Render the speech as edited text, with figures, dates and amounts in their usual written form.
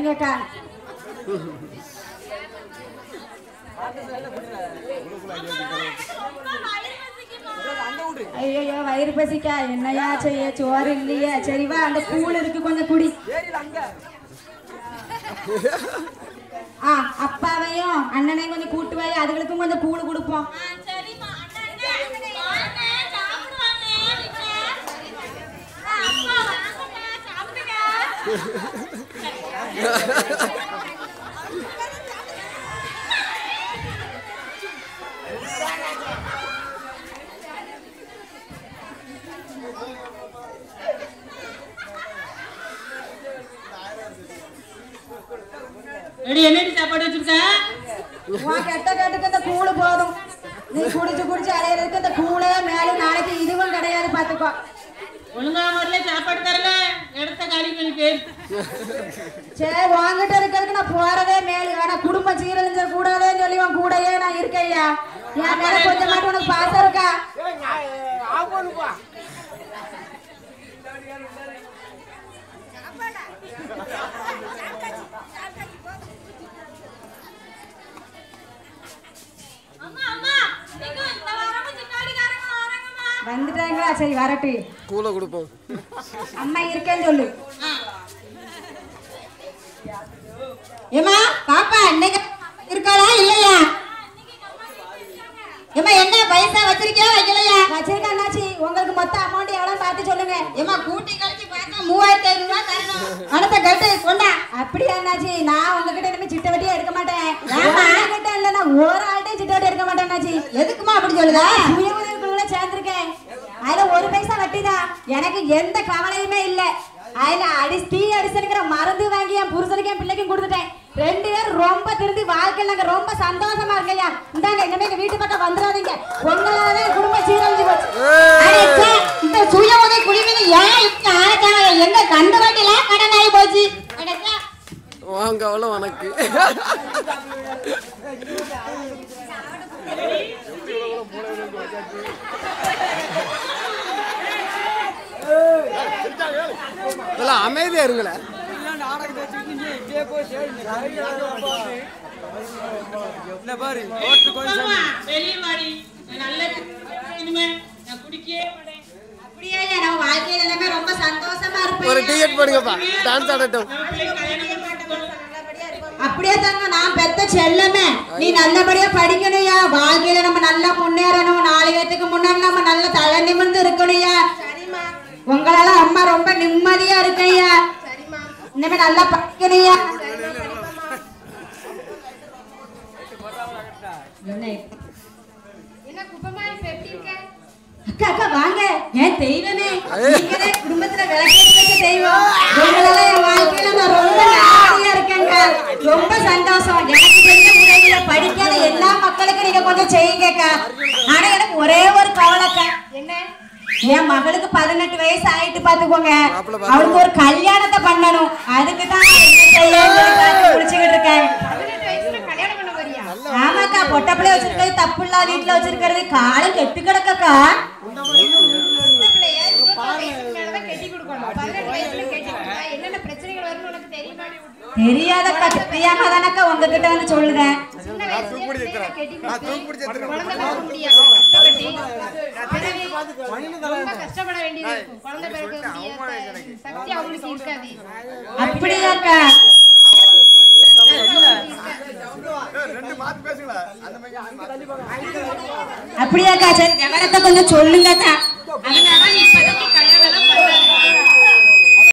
சரிங்கக்கா. ஐயோ வயிறு பசிக்கா, என்னையா செய்ய, சோறு இல்லையே. சரிவா, அந்த கூழ் இருக்கு கொஞ்சம் குடி. அப்பாவையும் அண்ணனையும் கொஞ்சம் கூட்டுவாய், அதுகளுக்கும் கொஞ்சம் கூழ் கொடுப்போம். என்னடி சாப்பாடு வச்சிருக்க? கெட்ட கேட்டுக்கு இந்த கூழு போதும். நீ குடிச்சு குடிச்சு அலையிறதுக்கு இந்த கூழே மேலும் நாளைக்கு இதுவும் கிடையாது, பாத்துக்கோ. ஒழுங்கா வரல, சாப்பாடு தரல, எடுத்த காலி பண்ணி பேர். சரி, வாங்கிட்டு இருக்கிறதுக்கு நான் போறதே மேலு. ஆனா குடும்பம் சீரழிஞ்ச கூடாதுன்னு சொல்லி உன் கூடயே நான் இருக்கையா. என் மேல கொஞ்சம் மட்டும் உனக்கு பாசம் இருக்கா? வந்துட்டாங்களா? சரி வரட்டு, கூல கொடுப்போம். அம்மா இருக்கேன்னு சொல்லு. ஏமா பாப்பா இன்னைக்கு இருக்காளா இல்லையா? ஏமா என்ன பைசா வச்சிருக்கியா வைக்கலையா? வச்சிருக்கேன் அண்ணாச்சி. உங்களுக்கு மொத்த அமௌண்ட் எவ்வளவு பார்த்து சொல்லுங்க. ஏமா கூட்டி கழிச்சு பார்த்தா 3500 ரூபாய் தரணும். அனத்த கட்டு கொண்டா. அப்படியா அண்ணாச்சி? நான் உங்ககிட்ட இனிமே சிட்ட வட்டியே எடுக்க மாட்டேன். கிட்ட இல்ல, நான் ஒரு ஆள்கிட்ட சிட்ட வட்டி எடுக்க மாட்டேன் அண்ணாச்சி. எதுக்குமா அப்படி சொல்லுதா? சுயஉதவிக்குள்ள சேர்ந்திருக்கேன், அதுல ஒரு பைசா வட்டிதான். எனக்கு எந்த கவலையுமே இல்ல. அதுல டீ அடிச்சுக்கிற மருந்து வாங்கி என் புருஷனுக்கு என் பிள்ளைக்கும் கொடுத்துட்டேன். 2 பேரும் ரொம்ப திருந்தி வாழ்க்கையில் நாங்க ரொம்ப சந்தோஷமா இருக்கையா. இந்தாங்க, இனிமே எங்க வீட்டு பக்கம் வந்துடாதீங்க. உங்களாலே குடும்ப சீரழிஞ்சு போச்சு. இந்த சுய உதவி குழுவில ஏன் இப்படி ஆரச்சாங்க? எங்க கண்டு வண்டியில கடன் ஆகி போச்சு. வாங்க அவ்வளோ உனக்கு. அமைதியா இருங்கள. ஒரு டிக்கெட் போடுங்கப்பா, டான்ஸ் ஆடட்டும். அப்படியே தாங்க, நான் பெத்த செல்லமே. நீ நல்லபடியா படிக்கணும்யா. வாழ்க்கையில நம்ம நல்லா முன்னேறணும். 4 பேத்துக்கு முன்னாடி நம்ம நல்ல தலை நிமிர்ந்து இருக்கணும்யா. உங்களால அம்மா ரொம்ப நிம்மதியா இருக்கையா. இனிமே நல்லா படிக்கணும்யா. அக்கா அக்கா வாங்க. ஏன் தெய்வமே, நீங்களே குடும்பத்துல விளக்கேற்ற தெய்வம். உங்களால என் வாழ்க்கையில நான் ரொம்ப நிம்மதியா இருக்கேங்க. ரொம்ப சந்தோஷம். எனக்கு தெரிஞ்ச முறையில படிக்காத எல்லா மக்களுக்கும் நீங்க கொஞ்சம் செய்யுங்கக்கா. ஆனா எனக்கு ஒரே ஒரு கவலைக்கா. என்ன? என் மகளுக்கு 18 வயசு ஆயிட்டு பாத்துக்கோங்க. அவளுக்கு ஒரு கல்யாணத்தை பண்ணணும். அதுக்கு தான் குளிச்சுக்கிட்டு இருக்கேன். ஆமாக்கா, பொட்ட பிள்ளை வச்சிருக்கிறது தப்பு இல்ல, வீட்டுல வச்சிருக்கிறது காலம் கெட்டு கிடக்கக்கா. தெரியாதக்கா, தெரியாம தானக்கா உங்ககிட்ட வந்து சொல்லுதேன். அப்படியாக்கா? அப்படியாக்கா? சரி விவரத்தை கொஞ்சம் சொல்லுங்கக்கா.